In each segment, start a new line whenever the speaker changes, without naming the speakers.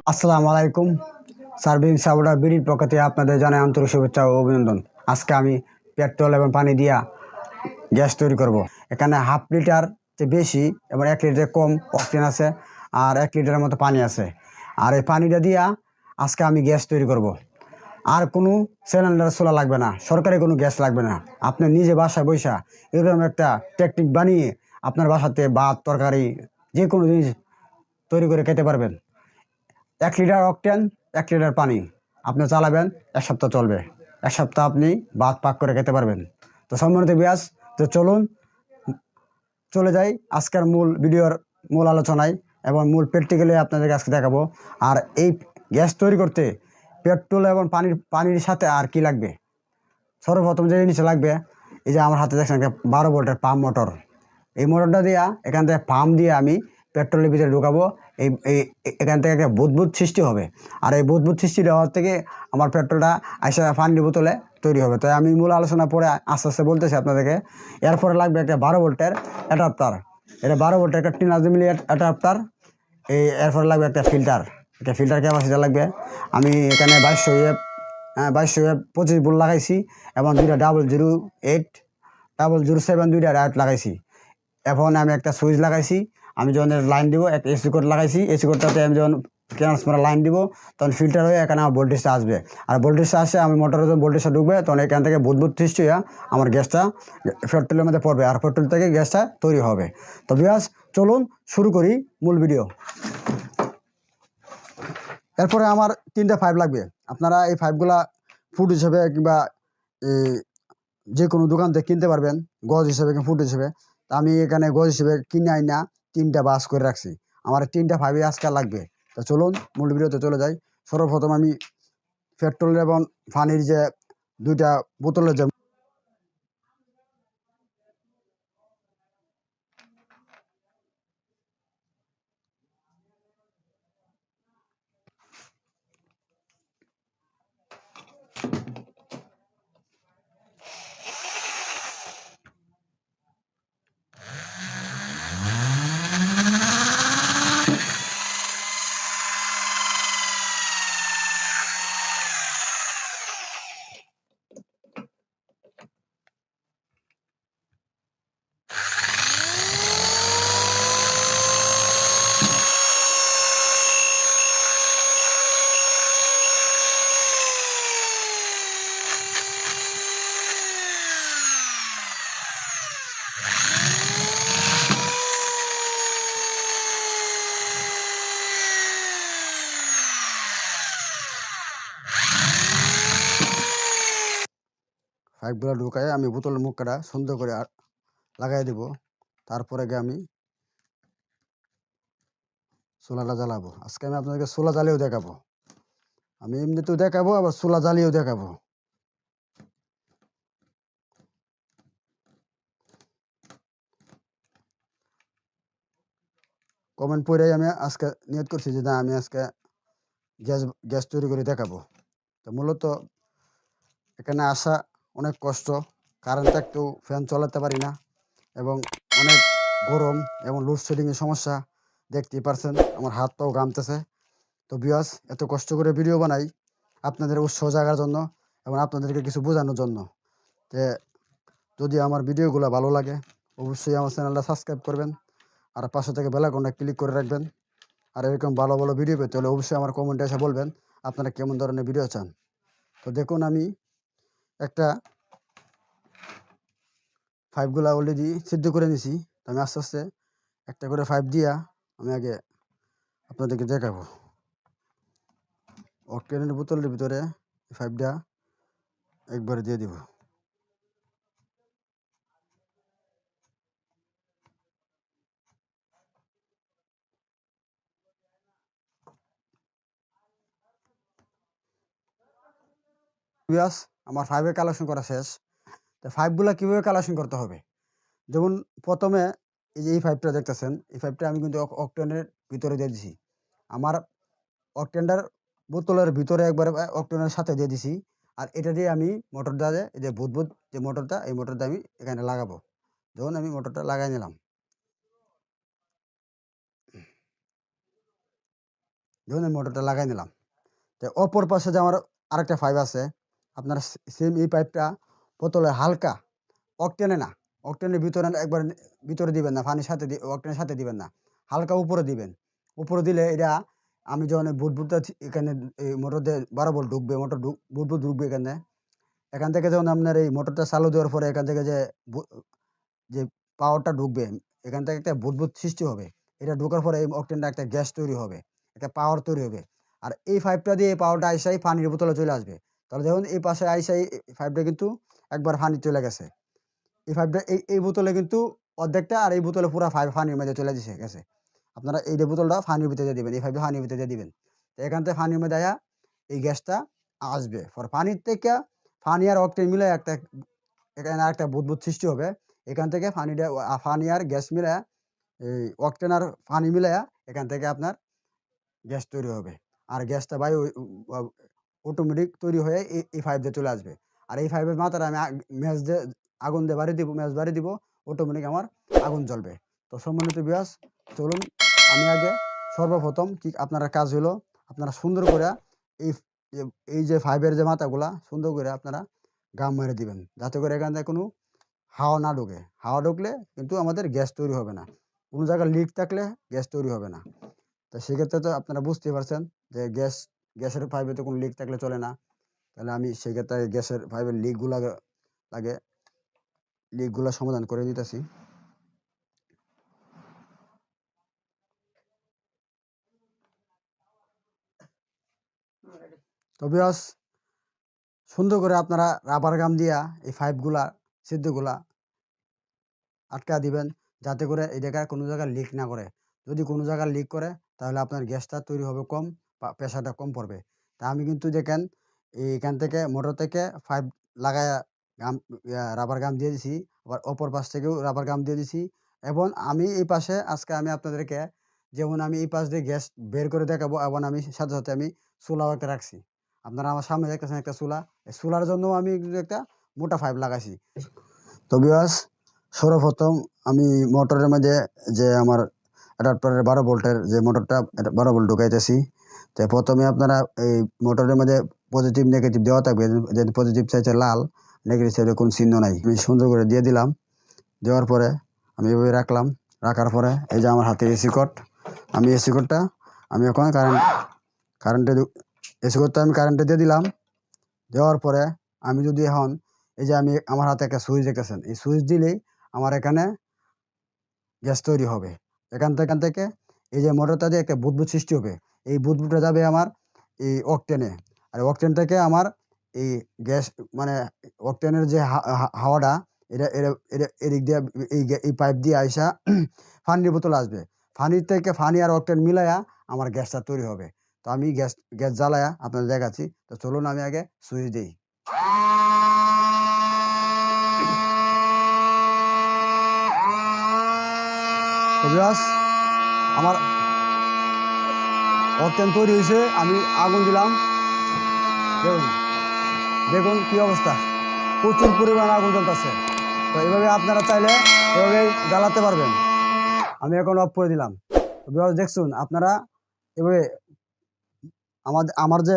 আসসালামু আলাইকুম। Serving supporter বিডির পক্ষ থেকে আপনাদের জানাই আন্তরিক শুভেচ্ছা ও অভিনন্দন। আজকে আমি পেট্রোল এবং পানি দিয়া গ্যাস তৈরি করব। এখানে হাফ লিটার যে বেশি এবং 1 লিটার কম অক্টেন আছে, আর 1 লিটারের মতো পানি আছে। আর এই পানিটা দিয়া আজকে আমি গ্যাস তৈরি করব। আর কোনো সিলিন্ডার চুলা লাগবে না, সরকারি কোনো গ্যাস লাগবে না। আপনি নিজে বাসায় বৈশা এরকম একটা টেকনিক বানিয়ে আপনার বাসাতে ভাত তরকারি যে কোনো জিনিস তৈরি করে খেতে পারবেন। 1 লিটার অকটেন, 1 লিটার পানি আপনি চালাবেন, 1 সপ্তাহ চলবে। 1 সপ্তাহ আপনি ভাত পাক করে খেতে পারবেন। তো সম্মানিত বিয়াস, তো চলুন চলে যাই আজকের মূল ভিডিওর মূল আলোচনায় এবং মূল প্র্যাকটিক্যালি আপনাদেরকে আজকে দেখাবো। আর এই গ্যাস তৈরি করতে পেট্রোল এবং পানির সাথে আর কি লাগবে? সর্বপ্রথম যে জিনিসটা লাগবে, এই যে আমার হাতে দেখছেন একটা 12 ভোল্টের পাম্প মোটর। এই মোটরটা দিয়া এখান থেকে পাম্প দিয়ে আমি পেট্রোলের ভিতরে ঢুকাবো। এখান থেকে একটা বুদবুদ সৃষ্টি হবে, আর এই বুদবুদ সৃষ্টি হওয়ার থেকে আমার পেট্রোলটা আইসা পানির বোতলে তৈরি হবে। তাই আমি মূল আলোচনা পরে আস্তে আস্তে বলতেছি আপনাদেরকে। এরপরে লাগবে একটা 12 ভোল্টের অ্যাডাপ্টার। এটা 12 ভোল্টের একটা 3000 মিলি অ্যাডাপ্টার। এরপরে লাগবে একটা ফিল্টার, একটা ফিল্টার ক্যাপাসিটি লাগবে। আমি এখানে 2225 ভোল্ট লাগাইছি এবং দুইটা 008 007 দুইটা ডায়োড লাগাইছি। এখন আমি একটা সুইচ লাগাইছি। আমি যখন লাইন দিব, একটা এসি কোড লাগাইছি। এসি কোডটাতে আমি যখন ট্রান্সফরমার লাইন দিব, তখন ফিল্টার হয়ে এখানে আমার ভোল্টেজটা আসবে। আর ভোল্টেজটা আসে আমি মোটরে যখন ভোল্টেজটা ঢুকবে, তখন এখান থেকে বুদবুদ সৃষ্টি হয়ে আমার গ্যাসটা পেট্রোলের মধ্যে পড়বে, আর পেট্রোল থেকে গ্যাসটা তৈরি হবে। তো বিয়াস, চলুন শুরু করি মূল ভিডিও। এরপরে আমার 3টা পাইপ লাগবে। আপনারা এই পাইপগুলা ফুট হিসেবে কিংবা যে কোনো দোকান থেকে কিনতে পারবেন, গজ হিসেবে কিংবা ফুট হিসেবে। তা আমি এখানে গজ হিসেবে কিনে আই না 3টা বাস করে রাখছি। আমার 3টা পাইপই আজকে লাগবে। তো চলুন মূল ভিডিওতে চলে যাই। সর্বপ্রথম আমি পেট্রোল এবং পানির যে 2টা বোতলের যে পাইপগুলো ঢুকায় আমি বোতলের মুখটা সুন্দর করে লাগাই দেব। তারপরে গিয়ে আমি চুলাটা জ্বালাবো। আজকে আমি আপনাদেরকে চুলা জ্বালিয়েও দেখাবো। আমি এমনিতেও দেখাবো, আবার চুলা জ্বালিয়েও দেখাবো। কমেন্ট পড়েই আমি আজকে নিয়ত করছি যে না, আমি আজকে গ্যাস গ্যাস তৈরি করে দেখাবো। তো মূলত এখানে আসা অনেক কষ্ট। কারেন্ট থাকতেও ফ্যান চালাতে পারি না, এবং অনেক গরম এবং লোডশেডিংয়ের সমস্যা। দেখতেই পারছেন আমার হাত পাও ঘামতেছে। তো বিয়াস, এত কষ্ট করে ভিডিও বানাই আপনাদের উৎসাহ জাগার জন্য এবং আপনাদেরকে কিছু বোঝানোর জন্য। যে যদি আমার ভিডিওগুলো ভালো লাগে, অবশ্যই আমার চ্যানেলটা সাবস্ক্রাইব করবেন, আর পাশে থেকে বেল আইকনটা ক্লিক করে রাখবেন। আর এরকম ভালো ভালো ভিডিও পেতে হলে অবশ্যই আমার কমেন্টে এসে বলবেন আপনারা কেমন ধরনের ভিডিও চান। তো দেখুন, আমি একটা পাইপগুলা অলরেডি সিদ্ধ করে নিছি। তো আমি আস্তে আস্তে একটা করে পাইপ দিয়া আমি আগে আপনাদেরকে দেখাবো। অক্টেনের বোতলের ভিতরে পাইপটা একবারে দিয়ে দিব। বিয়াস, আমার পাইপের কালেকশন করা শেষ। তো পাইপগুলা কীভাবে কালেকশন করতে হবে, যেমন প্রথমে এই যে এই পাইপটা দেখতেছেন, এই পাইপটা আমি কিন্তু অক্টেনের ভিতরে দিয়ে দিছি। আমার অক্টেনটার বোতলের ভিতরে একবারে অক্টেনের সাথে দিয়ে দিছি। আর এটা দিয়ে আমি মোটরটা দিয়ে, এই যে বুদবুদ যে মোটরটা, এই মোটরটা আমি এখানে লাগাবো। যখন আমি মোটরটা লাগাই নিলাম, ধরুন আমি মোটরটা লাগাই নিলাম। তো অপর পাশে যে আমার আরেকটা পাইপ আছে, আপনারা সেম এই পাইপটা বোতলে হালকা অকটেনে না, অকটেনের ভিতরে একবার ভিতরে দিবেন না, পানির সাথে অকটেনের সাথে দিবেন না, হালকা উপরে দিবেন। উপরে দিলে এটা আমি যখন বুদবুদটা এখানে এই মোটর দিয়ে 12 ভোল্ট ঢুকবে, মোটর বুদবুদ ঢুকবে এখানে। এখান থেকে যখন আপনার এই মোটরটা চালু দেওয়ার পরে এখান থেকে যে যে পাওয়ারটা ঢুকবে, এখান থেকে একটা বুদবুদ সৃষ্টি হবে। এটা ঢোকার পরে এই অকটেনটা একটা গ্যাস তৈরি হবে, একটা পাওয়ার তৈরি হবে। আর এই পাইপটা দিয়ে এই পাওয়ারটা আইসাই পানির বোতলে চলে আসবে। তাহলে দেখুন এই পাশে আইসাই পাইপটা কিন্তু একবার পানি চলে গেছে। এই পাইপটা এই বোতলে কিন্তু অর্ধেকটা, আর এই বোতলে পুরা পানির মধ্যে চলে গেছে। আপনারা এই যে বোতলটা পানির ভিতরে দিয়ে দিবেন, এই পাইপটা পানির ভিতরে দিয়ে দিবেন। তো এখান থেকে পানির মধ্যে আয়া এই গ্যাসটা আসবে। পানির থেকে পানি আর অক্টেন মিলে একটা এখানে একটা বুদবুদ সৃষ্টি হবে। এখান থেকে পানিটা পানি আর গ্যাস মিলায়া এই অক্টেন আর পানি মিলায়া এখান থেকে আপনার গ্যাস তৈরি হবে। আর গ্যাসটা ভাই অটোমেটিক তৈরি হয়ে এই পাইপ দিয়ে চলে আসবে। আর এই পাইপের মাথাটা আমি ম্যাচ দিয়ে আগুন দিয়ে বাড়ি দিব, ম্যাচ বাড়ি দিব, অটোমেটিক আমার আগুন জ্বলবে। তো সম্মানিত ভিউয়ার্স, চলুন আমি আগে সর্বপ্রথম কি আপনারা কাজ হলো, আপনারা সুন্দর করে এই এই যে পাইপের যে মাথাগুলা সুন্দর করে আপনারা গাম মেরে দিবেন, যাতে করে এখান থেকে কোনো হাওয়া না ঢোকে। হাওয়া ঢুকলে কিন্তু আমাদের গ্যাস তৈরি হবে না। কোনো জায়গায় লিক থাকলে গ্যাস তৈরি হবে না। তো সেক্ষেত্রে তো আপনারা বুঝতেই পারছেন যে গ্যাসের পাইপে তো কোনো লিক থাকলে চলে না। তাহলে আমি সেক্ষেত্রে গ্যাসের পাইপের লিকগুলা লাগে লিকগুলা সমাধান করে দিতেছি। তো ভিউয়ার্স, সুন্দর করে আপনারা রাবার গাম দিয়া এই পাইপগুলা ছিদ্রগুলা আটকা দিবেন, যাতে করে এই জায়গায় কোনো জায়গায় লিক না করে। যদি কোনো জায়গায় লিক করে তাহলে আপনার গ্যাসটা তৈরি হবে কম বা প্রেশারটা কম পড়বে। তা আমি কিন্তু দেখেন এইখান থেকে মোটর থেকে পাইপ লাগায়া গাম রাবার গাম দিয়ে দিছি, আবার অপর পাশ থেকেও রাবার গাম দিয়ে দিছি। এবং আমি এই পাশে আজকে আমি আপনাদেরকে যেমন আমি এই পাশ দিয়ে গ্যাস বের করে দেখাবো, এবং আমি সাথে সাথে আমি চুলাও একটা রাখছি। আপনারা আমার সামনে দেখতেছেন একটা চুলা, এই চুলার জন্য আমি কিন্তু একটা মোটা পাইপ লাগাইছি। তো ভিউয়ার্স, সর্বপ্রথম আমি মোটরের মধ্যে যে আমার অ্যাডাপ্টারের 12 ভোল্টের যে মোটরটা 12 ভোল্ট ঢুকাইতেছি। তো প্রথমে আপনারা এই মোটরের মধ্যে পজিটিভ নেগেটিভ দেওয়া থাকবে, যে পজিটিভ চাইছে লাল, নেগেটিভ চাইছে কোনো চিহ্ন নাই। আমি সুন্দর করে দিয়ে দিলাম। দেওয়ার পরে আমি এভাবে রাখলাম। রাখার পরে এই যে আমার হাতে এসি কোড, আমি এসি কোডটা আমি এখন কারেন্টে এসি কোডটা আমি কারেন্টে দিয়ে দিলাম। দেওয়ার পরে আমি যদি এখন এই যে আমি আমার হাতে একটা সুইচ দেখতেছেন, এই সুইচ দিলেই আমার এখানে গ্যাস তৈরি হবে। এখান থেকে এই যে মোটরটা দিয়ে একটা বুদবুদ সৃষ্টি হবে। এই বুদবুদটা যাবে আমার এই অকটেনে। আর অকটেন থেকে আমার এই গ্যাস মানে অকটেনের যে হাওয়াটা এটা এটা এটা এদিক দিয়ে এই পাইপ দিয়ে আইসা পানির বোতল আসবে। পানির থেকে পানি আর অকটেন মিলায়া আমার গ্যাসটা তৈরি হবে। তো আমি গ্যাস জ্বালায়া আপনাদের দেখাচ্ছি। তো চলুন আমি আগে সুইচ দিই। তো ভিউয়ার্স, আমার অকটেন তৈরি হয়েছে, আমি আগুন দিলাম। দেখুন দেখুন কি অবস্থা, প্রচুর পরিমাণ আগুন জ্বলতেছে। তো এইভাবে আপনারা চাইলে এভাবেই জ্বালাতে পারবেন। আমি এখন অফ করে দিলাম। তো ভিউয়ার্স দেখুন আপনারা এভাবে আমার যে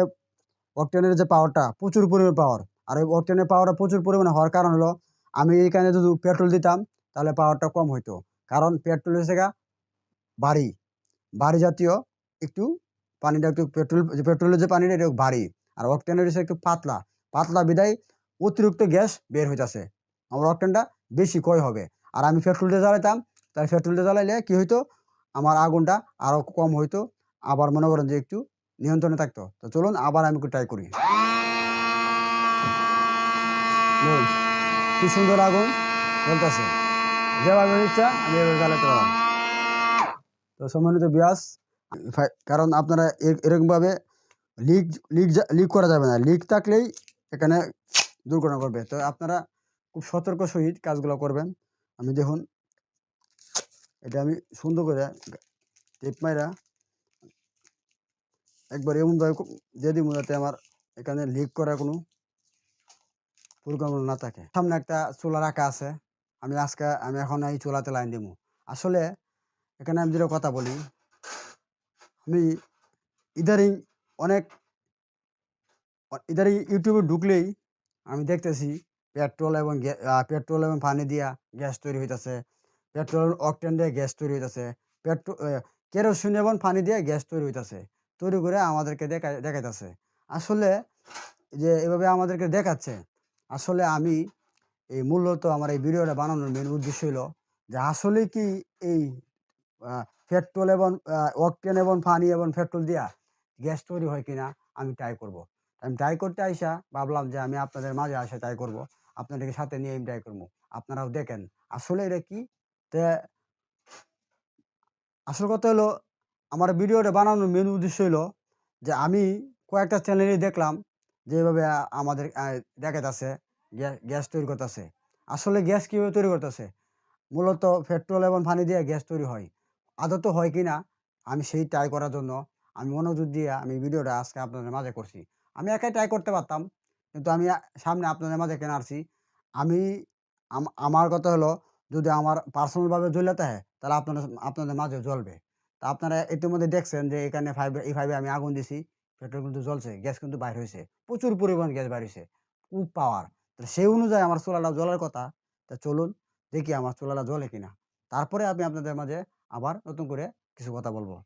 অকটেনের যে পাওয়ারটা প্রচুর পরিমাণ পাওয়ার, আর এই অকটেনের পাওয়ারটা প্রচুর পরিমাণে হওয়ার কারণ হলো আমি এইখানে যদি পেট্রোল দিতাম তাহলে পাওয়ারটা কম হইতো। কারণ পেট্রোল হচ্ছে ভারী ভারী জাতীয়, একটু পানিটা একটু পেট্রোলের যে পানিটা এটা ভারী, আর অকটেনের হচ্ছে একটু পাতলা পাতলা বিদায় অতিরিক্ত গ্যাস বের হইতেছে। আমার অকটেনটা বেশি ক্ষয় হবে। আর আমি পেট্রোল দিয়ে জ্বালাইতাম, তাই পেট্রোল দিয়ে জ্বালাইলে কি হইতো, আমার আগুনটা আরও কম হইতো, আবার মনে করেন যে একটু নিয়ন্ত্রণে থাকতো। তো চলুন আবার আমি একটু ট্রাই করি। কি সুন্দর আগুন জ্বলতেছে, যেভাবে ইচ্ছা আমি এভাবে জ্বালাতে পারলাম। তো সম্মানিত ভিউয়ার্স, কারণ আপনারা এরকমভাবে লিক লিক লিক করা যাবে না, লিক থাকলেই এখানে দুর্ঘটনা করবে। তো আপনারা খুব সতর্ক সহিত কাজগুলো করবেন। আমি দেখুন এটা আমি সুন্দর করে টেপ মাইরা একবার এমনভাবে দিয়ে দিব যাতে আমার এখানে লিক করার কোনো পরিকল্পনা না থাকে। সামনে একটা চুলা রাখা আছে, আমি এখন এই চুলাতে লাইন দিব। আসলে এখানে আমি যেটা কথা বলি, আমি ইদারিং অনেক ইদারিং ইউটিউবে ঢুকলেই আমি দেখতেছি পেট্রোল এবং পানি দিয়া গ্যাস তৈরি হইতেছে, পেট্রোল অকটেন দিয়ে গ্যাস তৈরি হইতেছে, পেট্রো কেরোসিন এবং পানি দিয়ে গ্যাস তৈরি হইতেছে, তৈরি করে আমাদেরকে দেখাইতেছে। আসলে যে এভাবে আমাদেরকে দেখাচ্ছে, আসলে আমি মূলত আমার এই ভিডিওটা বানানোর মেন উদ্দেশ্য হলো যে আসলে কি এই পেট্রোল এবং অকটেন এবং পানি এবং পেট্রোল দিয়া গ্যাস তৈরি হয় কিনা আমি ট্রাই করব। আমি ট্রাই করতে আইসা ভাবলাম যে আমি আপনাদের মাঝে আসা ট্রাই করব, আপনাদেরকে সাথে নিয়ে আমি ট্রাই করবো, আপনারাও দেখেন আসলে এটা কি। তে আসল কথা হলো আমার ভিডিওটা বানানোর মেন উদ্দেশ্য হলো যে আমি কয়েকটা চ্যানেলে দেখলাম যে এভাবে আমাদের দেখাইতেছে গ্যাস তৈরি করতেছে। আসলে গ্যাস কীভাবে তৈরি করতেছে, মূলত পেট্রোল এবং পানি দিয়ে গ্যাস তৈরি হয়। আদতে হয় কি না আমি সেই ট্রাই করার জন্য আমি মনোযোগ দিয়ে আমি ভিডিওটা আজকে আপনাদের মাঝে করছি। আমি একাই ট্রাই করতে পারতাম, কিন্তু আমি সামনে আপনাদের মাঝে কেন আসছি। আমি আমার কথা হলো যদি আমার পার্সোনালভাবে জ্বলাতে হয় তাহলে আপনাদের মাঝে জ্বলবে। তা আপনারা ইতিমধ্যে দেখছেন যে এখানে এই ফাইভে আমি আগুন দিছি, পেট্রোল কিন্তু জ্বলছে, গ্যাস কিন্তু বাইর হয়েছে, প্রচুর পরিমাণ গ্যাস বাইর হয়েছে, খুব পাওয়ার। তো সেই অনুযায়ী আমার চুলাটা জ্বলার কথা। তা চলুন দেখি আমার চুলাটা জ্বলে কিনা। তারপরে আমি আপনাদের মাঝে আবার নতুন করে কিছু কথা বলবো।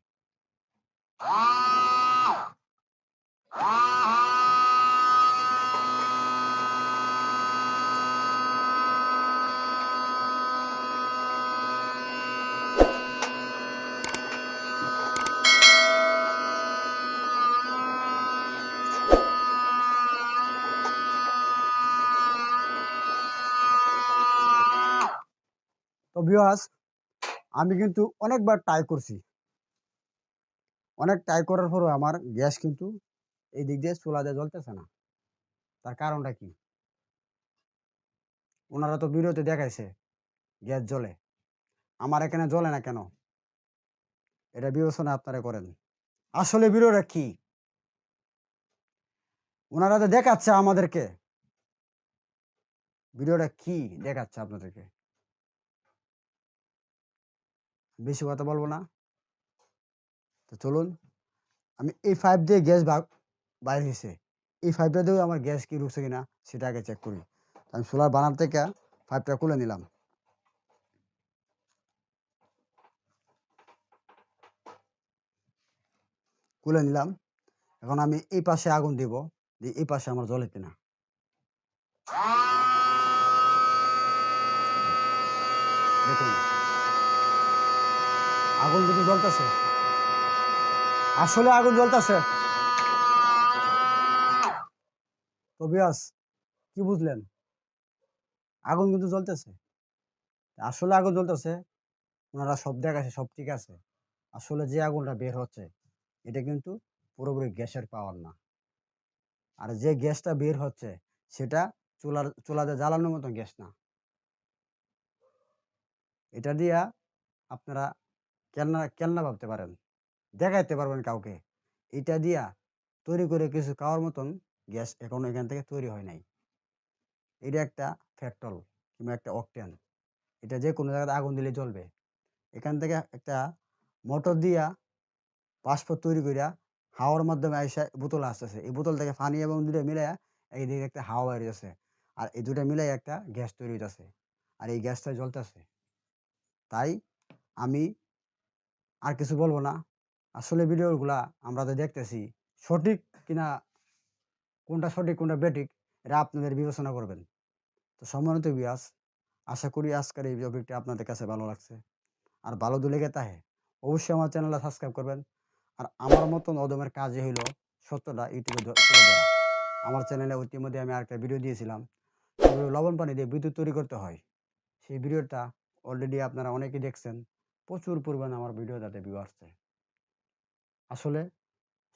তো ভিউয়ার্স, আমি কিন্তু অনেকবার ট্রাই করছি। অনেক ট্রাই করার পরেও আমার গ্যাস কিন্তু এই দিক দিয়ে চুলা দিয়ে জ্বলতেছে না। তার কারণটা কি? ওনারা তো ভিডিওতে দেখাইছে গ্যাস জ্বলে, আমার এখানে জ্বলে না কেন? এটা বিবেচনা আপনারা করেন। আসলে ভিডিওটা কি? ওনারা তো দেখাচ্ছে আমাদেরকে, ভিডিওটা কি দেখাচ্ছে আপনাদেরকে। বেশি কথা বলবো না, তো চলুন আমি এই পাইপ দিয়ে গ্যাস বাইর হয়েছে, এই পাইপটা দিয়েও আমার গ্যাস কি ঢুকছে কিনা সেটা আগে চেক করি। আমি সোলার বানার থেকে পাইপটা খুলে নিলাম, খুলে নিলাম। এখন আমি এই পাশে আগুন দিব, যে এই পাশে আমার জ্বলে কিনা। দেখুন আগুন কিন্তু জ্বলতেছে, আসলে আগুন জ্বলতেছে। তো বিয়াস কি বুঝলেন? আগুন কিন্তু জ্বলতেছে, আসলে আগুন জ্বলতেছে। ওনারা সব দেখাচ্ছে সব ঠিক আছে, আসলে যে আগুনটা বের হচ্ছে এটা কিন্তু পুরোপুরি গ্যাসের পাওয়ার না। আর যে গ্যাসটা বের হচ্ছে সেটা চুলাতে জ্বালানোর মতো গ্যাস না। এটা দিয়া আপনারা কেননা কেননা ভাবতে পারেন, দেখাইতে পারবেন কাউকে, এটা দিয়া তৈরি করে কিছু খাওয়ার মতন গ্যাস এখনো এখান থেকে তৈরি হয় নাই। এটা একটা পেট্রোল কিংবা একটা অকটেন, এটা যে কোনো জায়গাতে আগুন দিলে জ্বলবে। এখান থেকে একটা মোটর দিয়া বাষ্প তৈরি কইরা হাওয়ার মাধ্যমে আইসা বোতলে আসতেছে। এই বোতল থেকে পানি এবং দুইটা মিলাইয়া এইদিকে একটা হাওয়া বাইর হইতাছে। আর এই ২ টা মিলাই একটা গ্যাস তৈরি হইতাছে। আর এই গ্যাসটা জ্বলতেছে। তাই আমি আর কিছু বলব না। আসলে ভিডিওগুলা আমরা তো দেখতেছি, সঠিক কিনা, কোনটা সঠিক কোনটা বেঠিক এটা আপনাদের বিবেচনা করবেন। তো সম্মানিত ভিউয়ার্স, আশা করি আজকের এই টপিকটা আপনাদের কাছে ভালো লাগছে। আর ভালো যদি লেগে থাকে অবশ্যই আমার চ্যানেলটা সাবস্ক্রাইব করবেন। আর আমার মতন অদমের কাজই হইল সত্যটা ইউটিউবে তুলে ধরা। আমার চ্যানেলে ইতিমধ্যে আমি আরেকটা ভিডিও দিয়েছিলাম, কীভাবে লবণ পানি দিয়ে বিদ্যুৎ তৈরি করতে হয়। সেই ভিডিওটা অলরেডি আপনারা অনেকেই দেখছেন। প্রচুর পরিমাণে আমার ভিডিও তাতে ভিউ আসছে। আসলে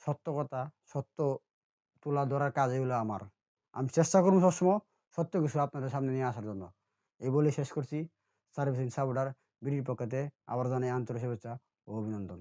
সত্য কথা, সত্য তুলা ধরার কাজই হলো আমার। আমি চেষ্টা করব সবসময় সত্য কিছু আপনাদের সামনে নিয়ে আসার জন্য। এই বলেই শেষ করছি। সার্ভিসিং সাপোর্টার বিডির পক্ষতে আবার জানাই আন্তরিক শুভেচ্ছা ও অভিনন্দন।